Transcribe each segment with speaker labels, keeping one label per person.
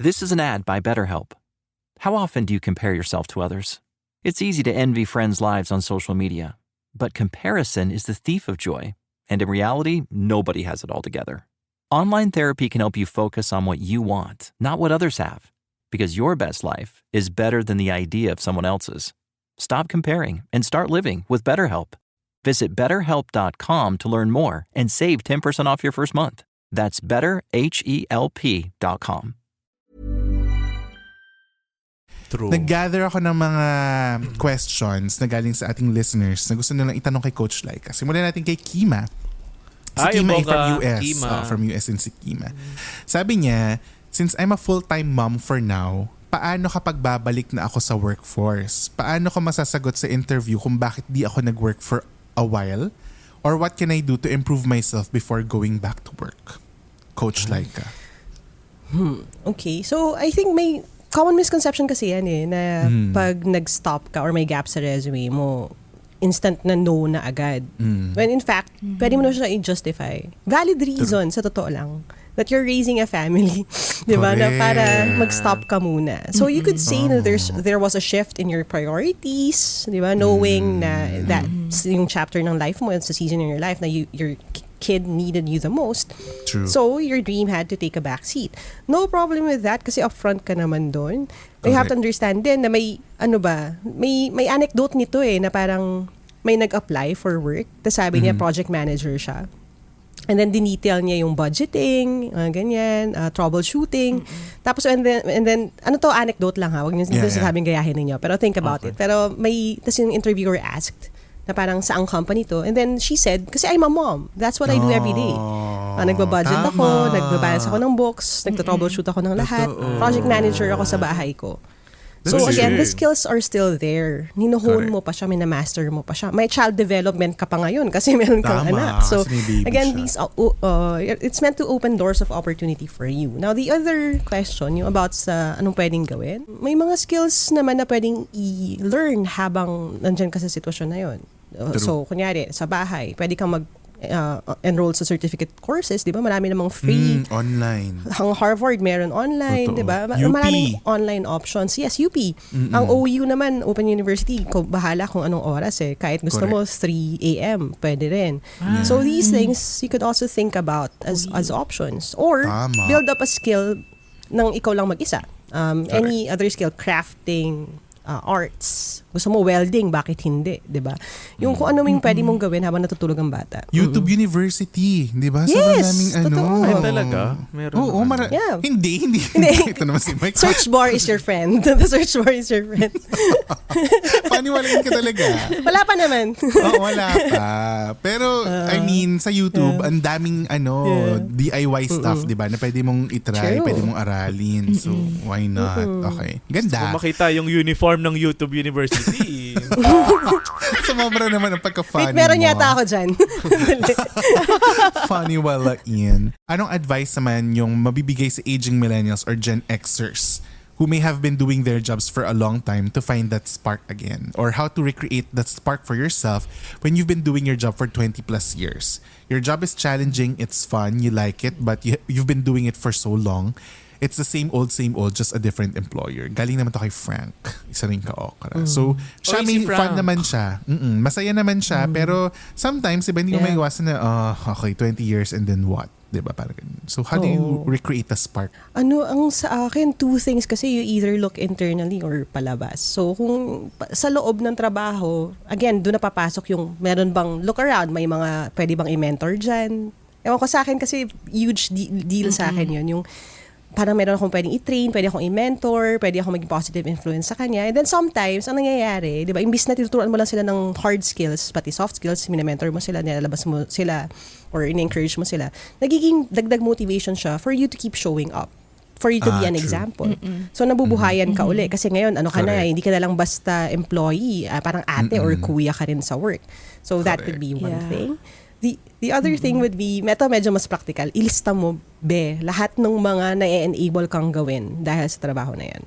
Speaker 1: This is an ad by BetterHelp. How often do you compare yourself to others? It's easy to envy friends' lives on social media, but comparison is the thief of joy. And in reality, nobody has it all together. Online therapy can help you focus on what you want, not what others have. Because your best life is better than the idea of someone else's. Stop comparing and start living with BetterHelp. Visit BetterHelp.com to learn more and save 10% off your first month. That's BetterHelp.com.
Speaker 2: True.
Speaker 3: Nag-gather ako ng mga questions na galing sa ating listeners na gusto nilang itanong kay Coach Lyqa. Simulan natin kay Kima. Si Kima ay from US. From US din si Kima. Sabi niya, since I'm a full-time mom for now, paano kapag babalik na ako sa workforce? Paano ko masasagot sa interview kung bakit di ako nag-work for a while? Or what can I do to improve myself before going back to work? Coach Lyqa.
Speaker 4: Okay, so I think may common misconception kasi yan na pag nag-stop ka or may gap sa resume mo, instant na no na agad. When in fact, pwede mo na siya i-justify. Valid reason, sa totoo lang, that you're raising a family, di ba? Na para mag-stop ka muna. So you could say na there was a shift in your priorities, di ba? Knowing na that's yung chapter ng life mo, it's a season in your life na your kid needed you the most.
Speaker 3: True.
Speaker 4: So your dream had to take a back seat. No problem with that kasi upfront ka naman doon. You have to understand din na may may anecdote nito na parang may nag-apply for work. Tapos sabi niya project manager siya. And then dinetail niya yung budgeting, ganyan, troubleshooting. Tapos and then ano to, anecdote lang ha, wag niyo sabing gayahin niyo. Pero think about it. Pero tas yung interviewer asked na parang saang company to. And then she said, kasi I'm a mom. That's what I do every day. Nagbabudget ako, nagbabalance ako ng books, nagta-troubleshoot ako ng lahat. Project manager ako sa bahay ko. So again, the skills are still there. Ninuhon mo pa siya, minamaster mo pa siya. May child development ka pa ngayon kasi meron kang anak. So again, it's meant to open doors of opportunity for you. Now the other question, yung about sa anong pwedeng gawin, may mga skills naman na pwedeng i-learn habang nandyan ka sa sitwasyon na yun. So kunyari, sa bahay, pwede kang enroll sa certificate courses, di ba? Marami namang free.
Speaker 3: Online.
Speaker 4: Ang Harvard meron online, di ba? Maraming online options. Yes, UP. Ang OU naman, Open University, bahala kung anong oras Kahit gusto mo 3 a.m., pwede rin. So these things, you could also think about as options. Or build up a skill nang ikaw lang mag-isa. Any other skill, crafting, arts. Gusto mo welding, bakit hindi, 'di ba? Yung kung ano yung pwede mong gawin habang natutulog ang bata.
Speaker 3: YouTube University, 'di ba?
Speaker 4: Yes,
Speaker 3: naming
Speaker 2: Ay, talaga? Meron.
Speaker 3: Oo,
Speaker 4: yeah.
Speaker 3: Hindi. Ito naman si Mike.
Speaker 4: Search bar is your friend. The search bar is your friend.
Speaker 3: Paniwalain ka talaga.
Speaker 4: Wala pa naman.
Speaker 3: Wala pa. Pero I mean, sa YouTube, ang daming DIY stuff, 'di ba? Na pwede mong i-try, pwede mong aralin. So, why not? Okay. Ganda.
Speaker 2: So, makita yung uniform ng YouTube University.
Speaker 3: Sumobra naman ang pagka-funny mo.
Speaker 4: Meron yata ako dyan.
Speaker 3: Funny walain. Anong advice naman yung mabibigay sa aging millennials or Gen Xers who may have been doing their jobs for a long time to find that spark again? Or how to recreate that spark for yourself when you've been doing your job for 20 plus years? Your job is challenging, it's fun, you like it, but you've been doing it for so long. It's the same old, just a different employer. Galing naman to kay Frank. Isa rin ka-okra. So, siya may fun naman siya. Masaya naman siya. Pero sometimes, iba hindi mo may iwasan na, okay, 20 years and then what? Diba? Parang ganun. So, how do you recreate a spark?
Speaker 4: Ang sa akin, two things kasi you either look internally or palabas. So, kung sa loob ng trabaho, again, doon na papasok yung meron bang look around, may mga pwede bang i-mentor dyan. Ewan ko sa akin kasi huge deal sa akin yun. Yung parang meron akong pwedeng i-train, pwede akong i-mentor, pwede akong maging positive influence sa kanya. And then sometimes, ang nangyayari, di ba, imbis na tinuturuan mo lang sila ng hard skills, pati soft skills, mina-mentor mo sila, nilalabas mo sila, or in-encourage mo sila, nagiging dagdag motivation siya for you to keep showing up. For you to be an example. So, nabubuhayan ka uli. Kasi ngayon, hindi ka na lang basta employee, parang ate or kuya ka rin sa work. So, that could be one thing. The other thing would be, medyo mas practical, ilista mo, lahat ng mga na-enable kang gawin dahil sa trabaho na yan.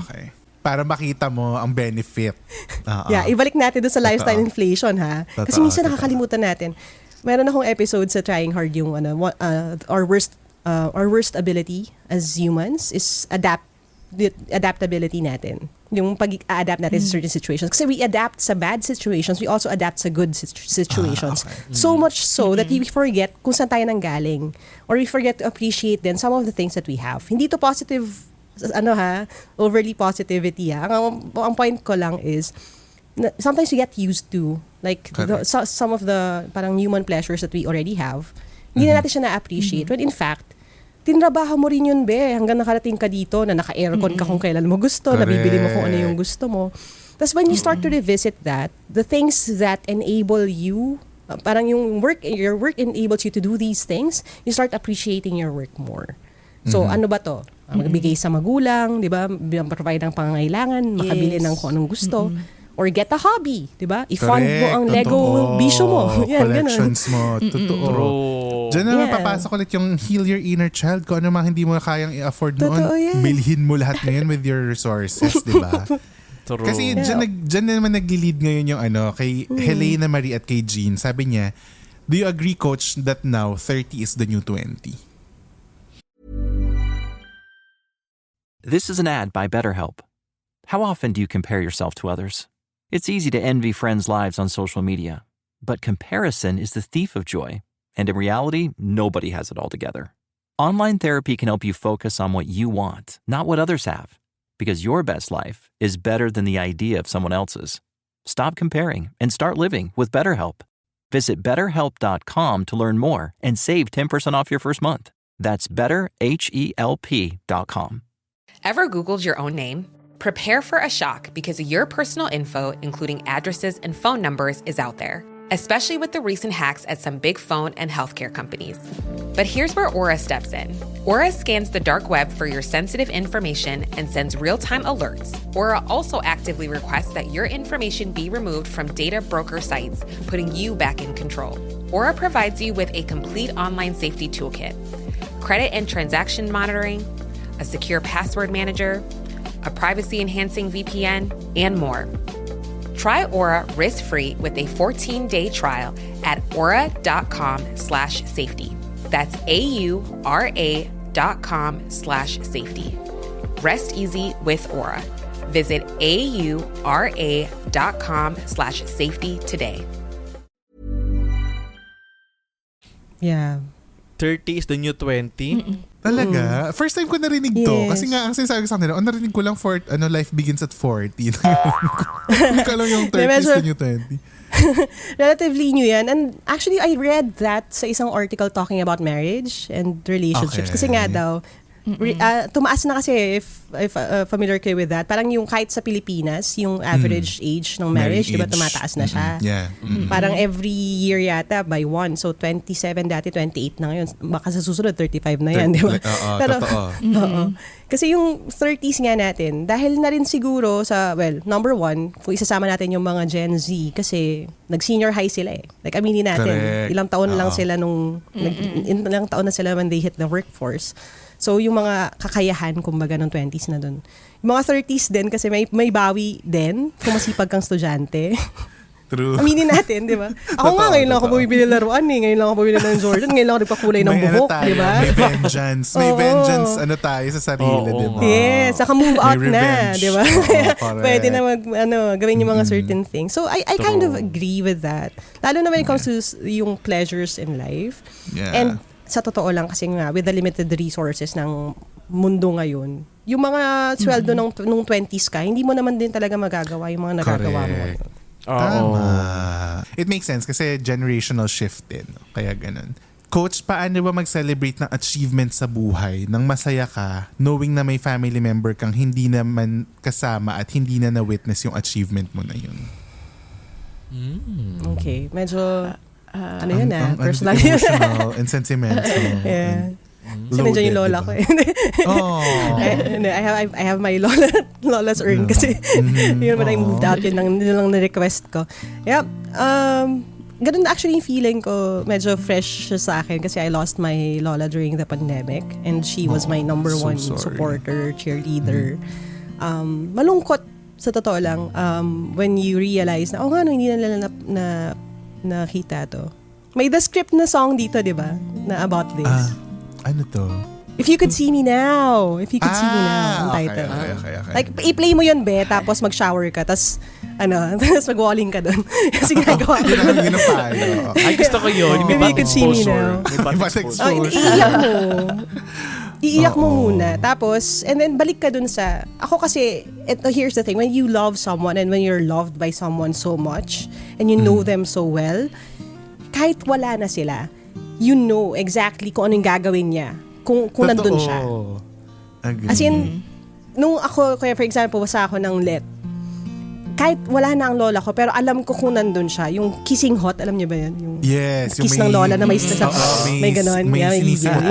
Speaker 3: Okay. Para makita mo ang benefit.
Speaker 4: Ibalik natin doon sa lifestyle inflation, ha? Kasi minsan nakakalimutan natin. Meron akong episode sa Trying Hard yung our worst our worst ability as humans is adaptability natin. Yung pag-adapt natin sa certain situations. Kasi we adapt sa bad situations, we also adapt sa good situations. So much so that we forget kung saan tayo nanggaling. Or we forget to appreciate then some of the things that we have. Hindi to positive, overly positivity. Ang point ko lang is, sometimes we get used to, like, some of the parang human pleasures that we already have. Hindi na natin siya na-appreciate. When in fact, tinrabaho mo rin yun, hanggang nakarating ka dito na naka-aircon ka kung kailan mo gusto, nabibili mo kung ano yung gusto mo. Tapos when you start to revisit that, the things that enable you, parang your work enables you to do these things, you start appreciating your work more. So ano ba to? Magbigay sa magulang, di ba? Provide ng pangangailangan, makabili ng kung anong gusto. Or get a hobby, di ba? I-fund mo ang Lego bisyo mo. Yan,
Speaker 3: collections mo. Totoo. Diyan na mapapasok ulit yung heal your inner child. Kung ano mga hindi mo kayang i-afford noon, bilhin mo lahat ngayon with your resources, di ba? Kasi dyan naman nagli-lead ngayon yung kay Helena Marie at kay Jean. Sabi niya, do you agree, Coach, that now 30 is the new 20?
Speaker 1: This is an ad by BetterHelp. How often do you compare yourself to others? It's easy to envy friends' lives on social media, but comparison is the thief of joy, and in reality, nobody has it all together. Online therapy can help you focus on what you want, not what others have, because your best life is better than the idea of someone else's. Stop comparing and start living with BetterHelp. Visit BetterHelp.com to learn more and save 10% off your first month. That's BetterHelp.com.
Speaker 5: Ever Googled your own name? Prepare for a shock because your personal info, including addresses and phone numbers, is out there, especially with the recent hacks at some big phone and healthcare companies. But here's where Aura steps in. Aura scans the dark web for your sensitive information and sends real-time alerts. Aura also actively requests that your information be removed from data broker sites, putting you back in control. Aura provides you with a complete online safety toolkit, credit and transaction monitoring, a secure password manager, a privacy-enhancing VPN, and more. Try Aura risk-free with a 14-day trial at aura.com/safety. That's AURA.com/safety. Rest easy with Aura. Visit AURA.com/safety today.
Speaker 4: Yeah.
Speaker 2: 30 is the new 20.
Speaker 3: Talaga? First time ko narinig to. Kasi nga, ang sinasabi sa kanila, narinig ko lang life begins at 40. Hindi ko alam yung 30 is the new 20.
Speaker 4: Relatively new yan. And actually, I read that sa isang article talking about marriage and relationships.
Speaker 3: Okay.
Speaker 4: Kasi nga daw, tumaas na kasi, if familiar kayo with that, parang yung kahit sa Pilipinas, yung average age ng marriage, di ba tumataas na siya?
Speaker 3: Yeah.
Speaker 4: Parang every year yata by 1. So 27 dati, 28 na ngayon. Baka sa susunod, 35 na yan, di ba?
Speaker 3: Pero, totoo.
Speaker 4: Kasi yung 30s nga natin, dahil na rin siguro sa, number one, kung isasama natin yung mga Gen Z, kasi nag-senior high sila eh. Like, aminin natin,
Speaker 3: Correct.
Speaker 4: ilang taon lang sila ilang taon na sila when they hit the workforce. So, yung mga kakayahan, kumbaga, ng 20s na dun. Yung mga 30s din, kasi may bawi din, kung masipag kang estudyante.
Speaker 3: True.
Speaker 4: Aminin natin, di ba? Ako nga, ngayon lang ako bumibili laruan eh. Ngayon lang ako bumibili ng Jordan. Ngayon lang ako nagpakulay ng buhok, di ba?
Speaker 3: May vengeance. May vengeance, tayo sa sarili, di ba?
Speaker 4: Yes, saka move out na, di ba? Pwede na gawin yung mga certain things. So, I kind of agree with that. Lalo na when it comes to yung pleasures in life.
Speaker 3: Yeah.
Speaker 4: And sa totoo lang kasi nga, with the limited resources ng mundo ngayon, yung mga sweldo nung 20s ka, hindi mo naman din talaga magagawa yung mga nagagawa mo ngayon.
Speaker 3: Tama. It makes sense kasi generational shift din. Kaya ganun. Coach, paano ba mag-celebrate ng achievement sa buhay nang masaya ka knowing na may family member kang hindi naman kasama at hindi na na-witness yung achievement mo na yun?
Speaker 4: Okay. Medyo personal.
Speaker 3: Emotional and sentimental.
Speaker 4: Yeah. Kasi nandiyan yung lola ko eh. I have my lola's urn kasi yun when I moved out, yun lang na-request ko. Yep. Ganun actually yung feeling ko, medyo fresh sa akin kasi I lost my lola during the pandemic and she was my number one supporter, cheerleader. Malungkot sa totoo lang when you realize na hindi na nakita to. May The Script na song dito, di ba? Na about this.
Speaker 3: Ano to?
Speaker 4: If You Could See Me Now. If You Could See Me Now, ang title.
Speaker 3: Okay.
Speaker 4: Like, i-play mo yun, be, tapos mag-shower ka, tapos tapos mag-walling ka doon. Kasi ginagawa ko.
Speaker 3: Yun ang payo.
Speaker 2: Ay, gusto ko yun. May
Speaker 4: Maybe you
Speaker 2: butt
Speaker 4: could see me
Speaker 2: exposure.
Speaker 4: now.
Speaker 2: May butt
Speaker 3: Butt
Speaker 2: exposure.
Speaker 3: exposure.
Speaker 4: Iiyak mo muna. Tapos, and then balik ka dun sa, ako kasi, here's the thing, when you love someone and when you're loved by someone so much, and you know them so well, kahit wala na sila, you know exactly kung anong gagawin niya. Kung nandun siya.
Speaker 3: Agree.
Speaker 4: As in, nung ako, kaya for example, basa ako ng Let, kahit wala na ang lola ko, pero alam ko kung nandun siya. Yung kissing hot, alam niyo ba yun? Yung
Speaker 3: yes.
Speaker 4: kiss ng lola na may may ganon.
Speaker 3: May sinisimot.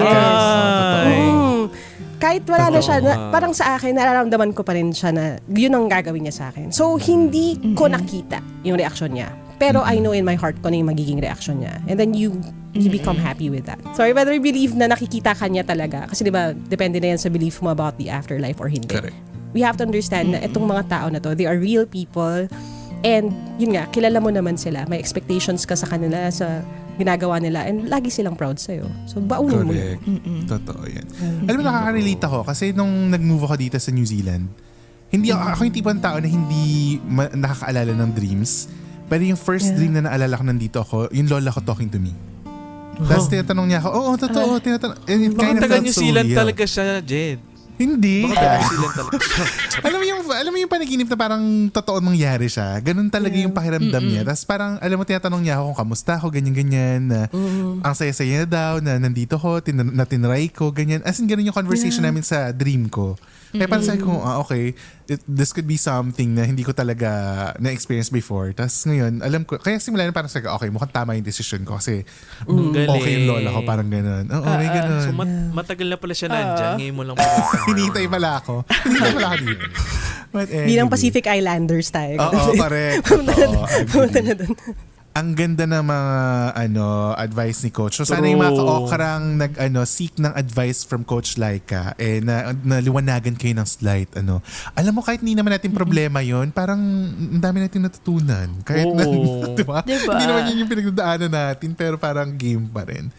Speaker 4: Kahit wala na siya, parang sa akin, nararamdaman ko pa rin siya na yun ang gagawin niya sa akin. So, hindi ko nakita yung reaksyon niya. Pero I know in my heart ko na yung magiging reaksyon niya. And then you become happy with that. So, I better believe na nakikita ka niya talaga. Kasi diba, depende na yan sa belief mo about the afterlife or hindi.
Speaker 3: Correct.
Speaker 4: We have to understand na itong mga tao na to, they are real people. And yun nga, kilala mo naman sila. May expectations ka sa kanila, sa ginagawa nila. And lagi silang proud sa'yo. So, baunin mo yun.
Speaker 3: Totoo yan. Alam mo, nakaka-relate ako. Kasi nung nag-move ako dito sa New Zealand, hindi ako yung tipong tao na hindi nakakaalala ng dreams. Pero yung first dream na naalala ko nandito ako, yung lola ko talking to me. Tapos tinatanong niya ako, oo, totoo, tinatanong. And it
Speaker 2: Baka
Speaker 3: kind of
Speaker 2: taga
Speaker 3: felt
Speaker 2: New
Speaker 3: so
Speaker 2: Zealand
Speaker 3: real.
Speaker 2: talaga siya, Jed.
Speaker 3: Hindi.
Speaker 2: Baka taga New Zealand talaga siya.
Speaker 3: alam mo yung panaginip na parang totoo mangyari siya. Ganun talaga yung pakiramdam niya. Tapos parang, alam mo, tinatanong niya ako kung kamusta ako, ganyan-ganyan. Na ang saya-saya na daw, na nandito ko, na tinry ko, ganyan. As in, ganun yung conversation namin sa dream ko. Kaya parang sabi ko, okay, this could be something na hindi ko talaga na-experience before. Tapos ngayon, alam ko, kaya simula na parang sabi ko, okay, mukhang tama yung decision ko kasi okay yung lola ko, parang gano'n. Oo, may gano'n.
Speaker 2: So, matagal na pala siya nandyan. Ngayon mo lang pumunta.
Speaker 3: Hinihintay pala ako dito. But anyway.
Speaker 4: Bilang Pacific Islanders tayo.
Speaker 3: Oo, correct.
Speaker 4: Pumunta na dun.
Speaker 3: Ang ganda ng mga advice ni Coach. So sana yung mga ka-okrang seek ng advice from Coach Lyqa na naliwanagan kayo ng slight. Alam mo, kahit hindi naman natin problema yon, parang ang dami natin natutunan. Kahit diba? Hindi naman yun yung pinagdadaanan natin, pero parang game pa rin.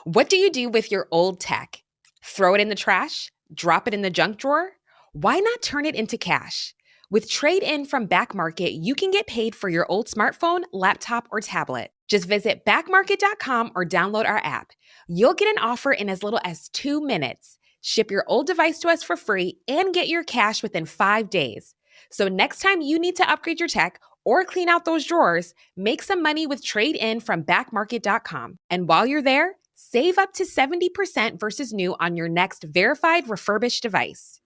Speaker 5: What do you do with your old tech? Throw it in the trash? Drop it in the junk drawer? Why not turn it into cash? With Trade-In from Back Market, you can get paid for your old smartphone, laptop, or tablet. Just visit backmarket.com or download our app. You'll get an offer in as little as 2 minutes. Ship your old device to us for free and get your cash within 5 days. So next time you need to upgrade your tech or clean out those drawers, make some money with Trade-In from backmarket.com. And while you're there, save up to 70% versus new on your next verified refurbished device.